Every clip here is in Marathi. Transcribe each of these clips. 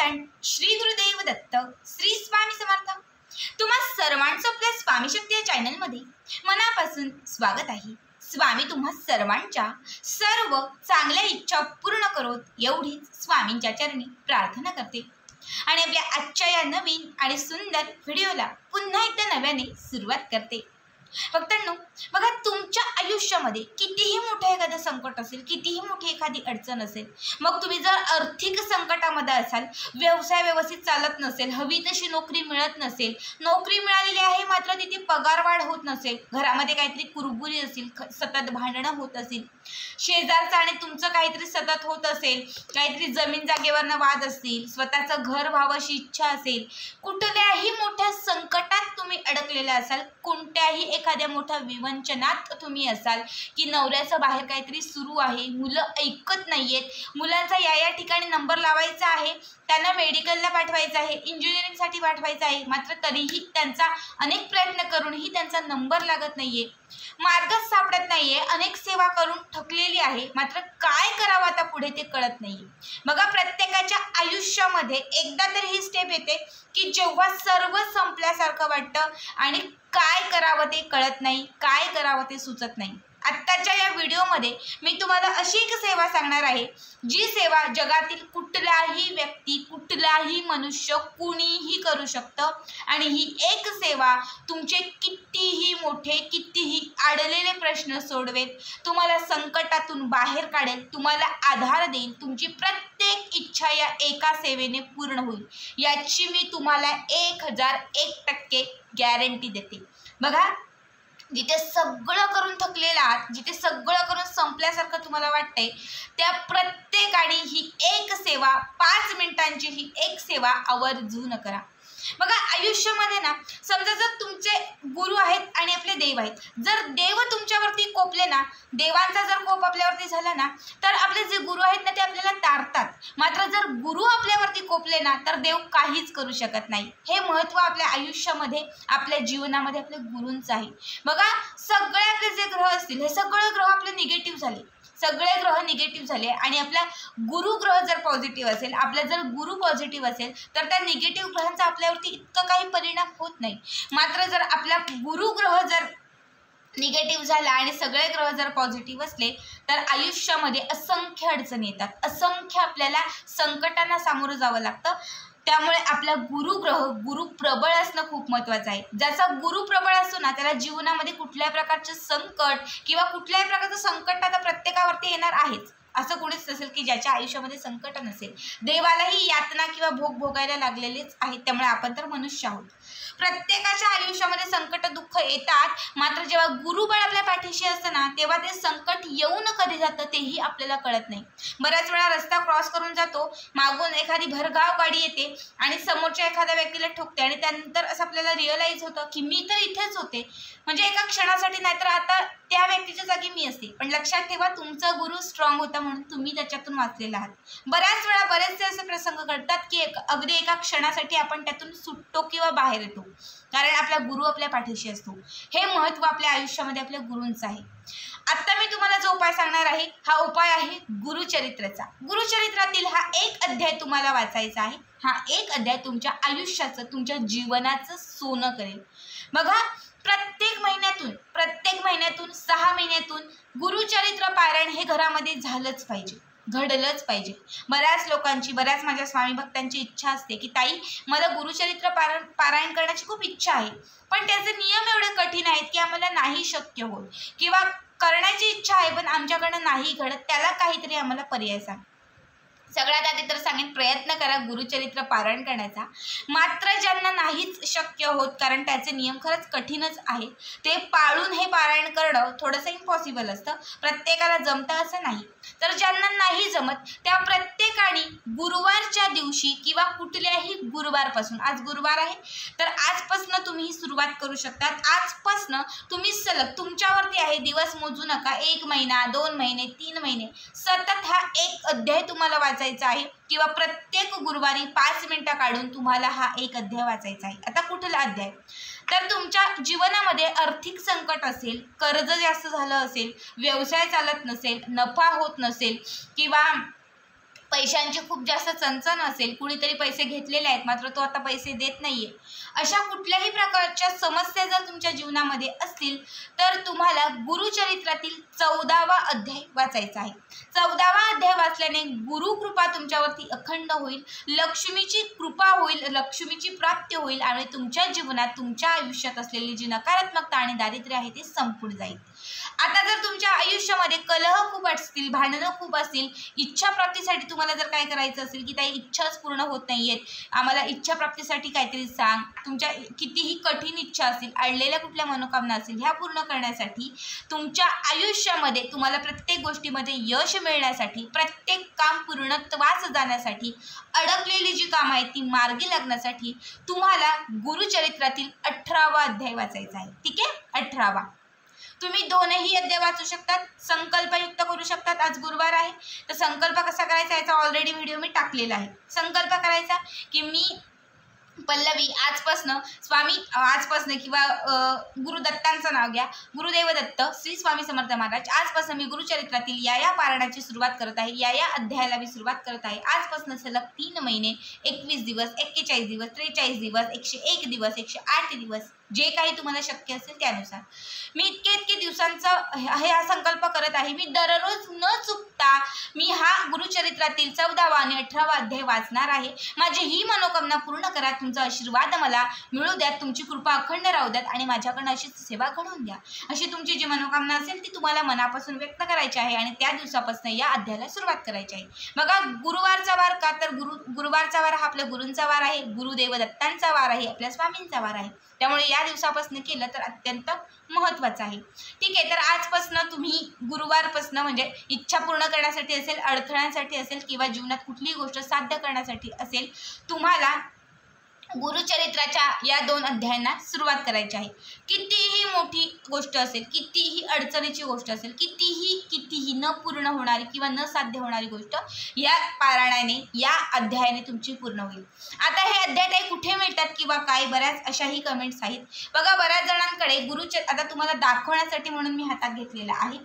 चिंतन श्री गुरुदेव दत्त श्री स्वामी समर्थ। तुम्हा सर्वांचं आपल्या स्वामी शक्ती या चॅनलमध्ये मनापासून स्वागत आहे। स्वामी तुम्हा सर्वांच्या सर्व चांगल्या इच्छा पूर्ण करोत एवढीच स्वामींच्या चरणी प्रार्थना करते आणि आपल्या आजच्या या नवीन आणि सुंदर व्हिडिओला पुन्हा एकदा नव्याने सुरुवात करते। भक्तांनो, बघा, तुमच्या आयुष्यामध्ये कितीही मोठे एखादं संकट असेल, कितीही मोठी एखादी अडचण असेल, मग तुम्ही जर आर्थिक संकटामध्ये असाल, व्यवसाय व्यवस्थित चालत नसेल, हवी तशी नोकरी मिळत नसेल, नोकरी मिळालेली आहे मात्र तिथे पगारवाढ होत नसेल, घरामध्ये काहीतरी कुरबुरी असेल, सतत भांडणं होत असेल, शेजारचं आणि तुमचं काहीतरी सतत होत असेल, काहीतरी जमीन जागेवरनं वाद असतील, स्वतःचं घर व्हावंशी इच्छा असेल, कुठल्याही मोठ्या संकटात तुम्ही अडकलेले असाल, कोणत्याही एखाद्या मोठ्या विवंचनात तुम्ही असाल की नवऱ्याचं बाहेर काहीतरी सुरू आहे, मुलं ऐकत नाहीयेत, मुलांचा या ठिकाणी नंबर लावायचा आहे, त्यांना मेडिकलला पाठवायचं आहे, इंजिनिअरिंगसाठी पाठवायचं आहे, मात्र तरीही त्यांचा अनेक प्रयत्न करूनही त्यांचा नंबर लागत नाहीये, मार्गच सापडत नाहीये, अनेक सेवा करून थकलेली आहे, मात्र काय करावं आता पुढे ते कळत नाहीये। बघा, प्रत्येकाच्या आयुष्यामध्ये एकदा तर ही स्टेप येते की जेव्हा सर्व संपल्यासारखं वाटतं आणि काय करावं ते कळत नाही, काय करावं ते सुचत नाही। आत्ताच्या या व्हिडिओमध्ये मी तुम्हाला अशी एक सेवा सांगणार आहे, जी सेवा जगातील कुठलाही व्यक्ती, कुठलाही मनुष्य, कुणीही करू शकतं आणि ही एक सेवा तुमचे कितीही मोठे, कितीही अडलेले प्रश्न सोडवेल, तुम्हाला संकटातून बाहेर काढेल, तुम्हाला आधार देईल, तुमची प्रत्येक इच्छा या एका सेवेने पूर्ण होईल, याची मी तुम्हाला 1001% गॅरंटी देते। बघा, जिथे सगळं करून थकलेला आहात, जिथे सगळं करून संपल्यासारखं तुम्हाला वाटतंय, त्या प्रत्येकाने ही एक सेवा, 5 मिनिटांची ही एक सेवा आवर्जून करा। बघा, आयुष्यामध्ये ना, समजा जर तुमचे गुरु आहेत आणि आपले देव आहेत, जर देव तुमच्यावरती कोपले ना, देवांचा जर कोप आपल्यावरती झाला ना, तर आपले जे गुरु आहेत ना ते आपल्याला तारतात, मात्र जर गुरु आपल्यावरती कोपले ना तर देव काहीच करू शकत नाही। हे महत्त्व आपल्या आयुष्यामध्ये, आपल्या जीवनामध्ये आपल्या गुरूंचं आहे। बघा, सगळे आपले जे ग्रह असतील, हे सगळे ग्रह आपले निगेटिव्ह झाले, सगळे ग्रह निगेटिव्ह झाले आणि आपला गुरु ग्रह जर पॉझिटिव्ह असेल, आपला जर गुरु पॉझिटिव्ह असेल तर त्या निगेटिव्ह ग्रहांचा आपल्यावरती इतका काही परिणाम होत नाही, मात्र जर आपला गुरु ग्रह जर निगेटिव्ह झाला आणि सगळे ग्रह जर पॉझिटिव्ह असले तर आयुष्यामध्ये असंख्य अडचणी येतात, असंख्य आपल्याला संकटांना सामोरं जावं लागतं। त्यामुळे आपला गुरु प्रबळ असणं खूप महत्त्वाचं आहे। ज्याचा गुरु प्रबळ असतो ना, त्याला जीवनामध्ये कुठल्याही प्रकारचे संकट किंवा कुठल्याही प्रकारचं संकट आता प्रत्येकावरती येणार आहेच, असं कोणीच नसेल की ज्याच्या आयुष्यामध्ये संकट नसेल। देवालाही यातना किंवा भोग भोगायला लागलेलेच आहेत, त्यामुळे आपण तर मनुष्य आहोत। प्रत्येकाच्या आयुष्यामध्ये संकट, दुःख येतात, मात्र जेव्हा गुरुबळ आपल्या पाठीशी असतं ना, तेव्हा ते संकट येऊन कधी जातं तेही आपल्याला कळत नाही। बऱ्याच वेळा रस्ता क्रॉस करून जातो, मागून एखादी भरधाव गाडी येते आणि समोरच्या एखाद्या व्यक्तीला ठोकते आणि त्यानंतर असं आपल्याला रिअलाइज होतं की मी तर इथेच होते, म्हणजे एका क्षणासाठी, नाहीतर आता त्या व्यक्तीच्या जागी मी असते। पण लक्षात ठेवा, तुमचा गुरु स्ट्रॉंग होता म्हणून तुम्ही त्याच्यातून वाचलेला आहात। बऱ्याच वेळा बरेचसे असे प्रसंग घडतात की अगदी एका क्षणासाठी आपण त्यातून सुटतो किंवा बाहेर येतो, कारण आपला गुरु आपल्या पाठीशी असतो। हे महत्त्व आपल्या आयुष्यामध्ये आपल्या गुरूंचं आहे। आता मी तुम्हाला जो उपाय सांगणार आहे, हा उपाय आहे गुरुचरित्राचा। गुरुचरित्रातील हा एक अध्याय तुम्हाला वाचायचा आहे। हा एक अध्याय तुमच्या आयुष्याचं, तुमच्या जीवनाचं सोनं करेल। बघा, प्रत्येक महिन्यातून 6 महिन्यातून गुरुचरित्र पारायण हे घरामध्ये झालंच पाहिजे, घडलंच पाहिजे। बऱ्याच माझ्या स्वामी भक्तांची इच्छा असते की ताई, मला गुरुचरित्र पारायण करण्याची खूप इच्छा आहे, पण त्याचे नियम एवढे कठीण आहेत की आम्हाला नाही शक्य होत, किंवा करण्याची इच्छा आहे पण आमच्याकडनं नाही घडत, त्याला काहीतरी आम्हाला पर्याय सांग। सगळ्यात आधी तर सांगेन, प्रयत्न करा गुरुचरित्र पारायण करण्याचा, मात्र ज्यांना नाहीच शक्य होत, कारण त्याचे नियम खरंच कठीणच आहे, ते पाळून हे पारायण करणं थोडंसं इम्पॉसिबल असतं, प्रत्येकाला जमतं असं नाही। तर ज्यांना नाही जमत त्या प्रत्येकाने गुरुवारच्या दिवशी किंवा कुठल्याही गुरुवारपासून, आज गुरुवार आहे तर आजपासून तुम्ही सुरुवात करू शकतात। आजपासून तुम्ही सलग, तुमच्यावरती आहे, दिवस मोजू नका, 1 महिना, 2 महिने, 3 महिने सतत हा एक अध्याय तुम्हाला वाचायचा आहे, किंवा प्रत्येक गुरुवारी 5 मिनिटं काढून तुम्हाला हा एक अध्याय वाचायचा आहे। आता कुठला अध्याय? तर तुमच्या जीवनामध्ये आर्थिक संकट असेल, कर्ज जास्त झालं असेल, व्यवसाय चालत नसेल, नफा होत नसेल, किंवा पैशांची खूप जास्त चणचण असेल, कुणीतरी पैसे घेतलेले आहेत मात्र तो आता पैसे देत नाहीये, अशा कुठल्याही प्रकारच्या समस्या जर तुमच्या जीवनामध्ये असतील तर तुम्हाला गुरुचरित्रातील 14वा अध्याय वाचायचा आहे. 14वा अध्याय वाचल्याने गुरुकृपा तुमच्यावरती अखंड होईल, लक्ष्मीची कृपा होईल, लक्ष्मीची प्राप्ती होईल आणि तुमच्या जीवनात, तुमच्या आयुष्यात असलेली जी नकारात्मकता आणि दारिद्र्य आहे ते संपून जाईल. आता जर तुमच्या आयुष्यामध्ये कलह खूप असतील, भांडणं खूप असतील, इच्छा प्राप्तीसाठी तुम्हाला जर काय करायचं असेल की काही इच्छाच पूर्ण होत नाहीयेत, आम्हाला इच्छा प्राप्तीसाठी काहीतरी सांग, तुमच्या कितीही कठीण इच्छा असतील, अडलेल्या कुठल्या मनोकामना असतील, ह्या पूर्ण करण्यासाठी, तुमच्या आयुष्यामध्ये तुम्हाला प्रत्येक गोष्टीमध्ये यश मिळण्यासाठी, प्रत्येक काम पूर्णत्वास जाण्यासाठी, अडकलेली जी कामं आहेत ती मार्गी लागण्यासाठी तुम्हाला गुरुचरित्रातील 18वा अध्याय वाचायचा आहे. ठीक आहे, 18वा. तुम्ही दोनही अध्याय वाचू शकतात, संकल्पयुक्त करू शकतात. आज गुरुवार आहे तर संकल्प कसा करायचा याचा ऑलरेडी व्हिडिओ मी टाकलेला आहे. संकल्प करायचा की मी पल्लवी आजपासनं किंवा गुरुदत्तांचं नाव घ्या, गुरुदेव दत्त श्री स्वामी समर्थ महाराज, आजपासून मी गुरुचरित्रातील या पारायणाची सुरुवात करत आहे, या अध्यायाला मी सुरुवात करत आहे. आजपासून सलग 3 महिने, 21 दिवस, 41 दिवस, 43 दिवस, 101 दिवस, 108 दिवस, जे काही तुम्हाला शक्य असेल त्यानुसार मी इतके दिवसांचा हा संकल्प करत आहे. मी दररोज न चुकता मी हा गुरुचरित्रातील 14वा आणि 18वा अध्याय वाचणार आहे. माझी ही मनोकामना पूर्ण करा, तुमचा आशीर्वाद मला मिळू द्या, तुमची कृपा अखंड राहू द्यात आणि माझ्याकडनं अशीच सेवा घडवून द्या. अशी तुमची जी मनोकामना असेल ती तुम्हाला मनापासून व्यक्त करायची आहे आणि त्या दिवसापासून या अध्यायाला सुरुवात करायची आहे. बघा, गुरुवारचा वार का तर गुरुवारचा वार हा आपल्या गुरूंचा वार आहे, गुरुदेव दत्तांचा वार आहे, आपल्या स्वामींचा वार आहे. त्यामुळे या दिवसापासून केलं तर अत्यंत महत्त्वाचं आहे. ठीक आहे, तर आजपासून तुम्ही गुरुवारपासून म्हणजे इच्छा पूर्ण करण्यासाठी असेल, अडथळ्यांसाठी असेल किंवा जीवनात कुठलीही गोष्ट साध्य करण्यासाठी असेल, तुम्हाला गुरुचरित्राच्या या 2 अध्यायांना सुरुवात करायची आहे. कितीही मोठी गोष्ट असेल, कितीही अडचणीची गोष्ट असेल, कितीही न पूर्ण होणारी किंवा न साध्य होणारी गोष्ट या पारायणाने, या अध्यायाने तुमची पूर्ण होईल. आता हे अध्याय काही कुठे मिळतात किंवा काय, बऱ्याच अशाही कमेंट्स आहेत. बघा, बऱ्याच जणांकडे आता तुम्हाला दाखवण्यासाठी म्हणून मी हातात घेतलेला आहे.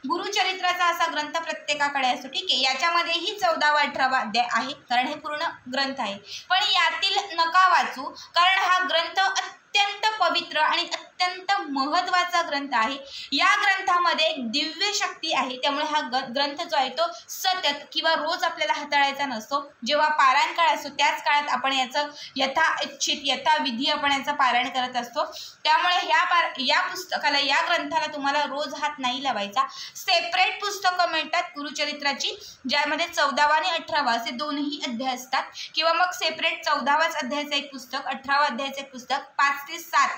गुरुचरित्राचा असा ग्रंथ प्रत्येकाकडे असतो. ठीक आहे, याच्यामध्येही 14वा 18वा अध्याय आहे कारण हे पूर्ण ग्रंथ आहे. पण यातील नका वाचू कारण हा ग्रंथ अत्यंत पवित्र आणि अत्यंत महत्त्वाचा ग्रंथ आहे. या ग्रंथामध्ये एक दिव्य शक्ती आहे. त्यामुळे हा ग्रंथ जो आहे तो सतत किंवा रोज आपल्याला हाताळायचा नसतो. जेव्हा पारायण काळ असतो त्याच काळात आपण याचं यथाविधी आपण याचं पारायण करत असतो. त्यामुळे या पुस्तकाला, या ग्रंथाला तुम्हाला रोज हात नाही लावायचा. सेपरेट पुस्तकं मिळतात गुरुचरित्राची, ज्यामध्ये 14वा आणि 18वा असे दोन्ही अध्याय असतात, किंवा मग सेपरेट 14वाच अध्यायाचं एक पुस्तक, 18वा अध्यायाचं एक पुस्तक, 5 ते 7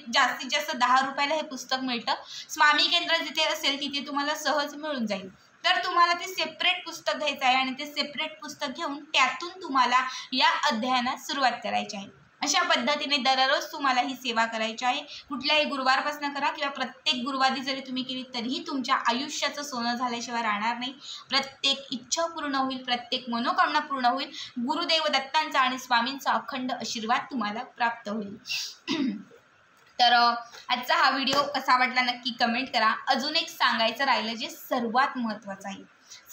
जास्तीत जास्त 10 रुपयाला हे पुस्तक मिळतं. स्वामी केंद्र जिथे असेल तिथे तुम्हाला सहज मिळून जाईल. तर तुम्हाला ते सेपरेट पुस्तक घ्यायचं आहे आणि ते सेपरेट पुस्तक घेऊन त्यातून तुम्हाला या अध्यायाला सुरुवात करायची आहे. अशा पद्धतीने दररोज तुम्हाला ही सेवा करायची आहे. कुठल्याही गुरुवारपासून करा किंवा प्रत्येक गुरुवारी जरी तुम्ही केली तरीही तुमच्या आयुष्याचं सोनं झाल्याशिवाय राहणार नाही. प्रत्येक इच्छा पूर्ण होईल, प्रत्येक मनोकामना पूर्ण होईल. गुरुदेव दत्तांचा आणि स्वामींचा अखंड आशीर्वाद तुम्हाला प्राप्त होईल. तर आजचा हा व्हिडिओ कसा वाटला नक्की कमेंट करा. अजून एक सांगायचं राहिलं जे सर्वात महत्त्वाचं आहे,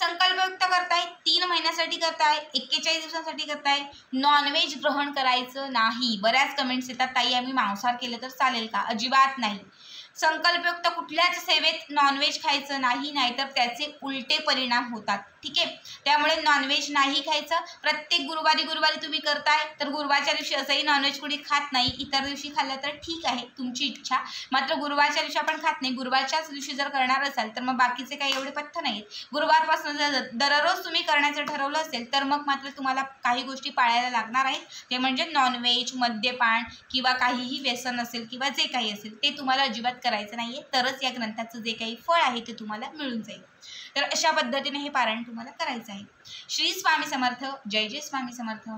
संकल्प व्यक्त करताय, 3 महिन्यासाठी करताय, 41 दिवसांसाठी करताय, नॉनव्हेज ग्रहण करायचं नाही. बऱ्याच कमेंट्स येतात, ताई आम्ही मांसाहार केलं तर चालेल का? अजिबात नाही. संकल्पयुक्त कुठल्याच सेवेत नॉनव्हेज खायचं नाही, नाहीतर त्याचे उलटे परिणाम होतात. ठीक आहे, त्यामुळे नॉनव्हेज नाही खायचं. प्रत्येक गुरुवारी तुम्ही करताय तर गुरुवारच्या दिवशी असंही नॉनव्हेज कुणी खात नाही. इतर दिवशी खाल्लं तर ठीक आहे, तुमची इच्छा. मात्र गुरुवारच्या दिवशी आपण खात नाही. गुरुवारच्याच दिवशी जर करणार असाल तर मग बाकीचे काही एवढे पथ्य नाहीत. गुरुवारपासून जर दररोज तुम्ही करण्याचं ठरवलं असेल तर मग मात्र तुम्हाला काही गोष्टी पाळायला लागणार आहेत. ते म्हणजे नॉनव्हेज, मद्यपान किंवा काहीही व्यसन असेल किंवा जे काही असेल ते तुम्हाला अजिबात करायचं नाहीये. तरच या ग्रंथाचं जे काही फळ आहे ते तुम्हाला मिळून जाईल. तर अशा पद्धतीने हे पारायण तुम्हाला करायचं आहे. श्री स्वामी समर्थ. जय जय स्वामी समर्थ.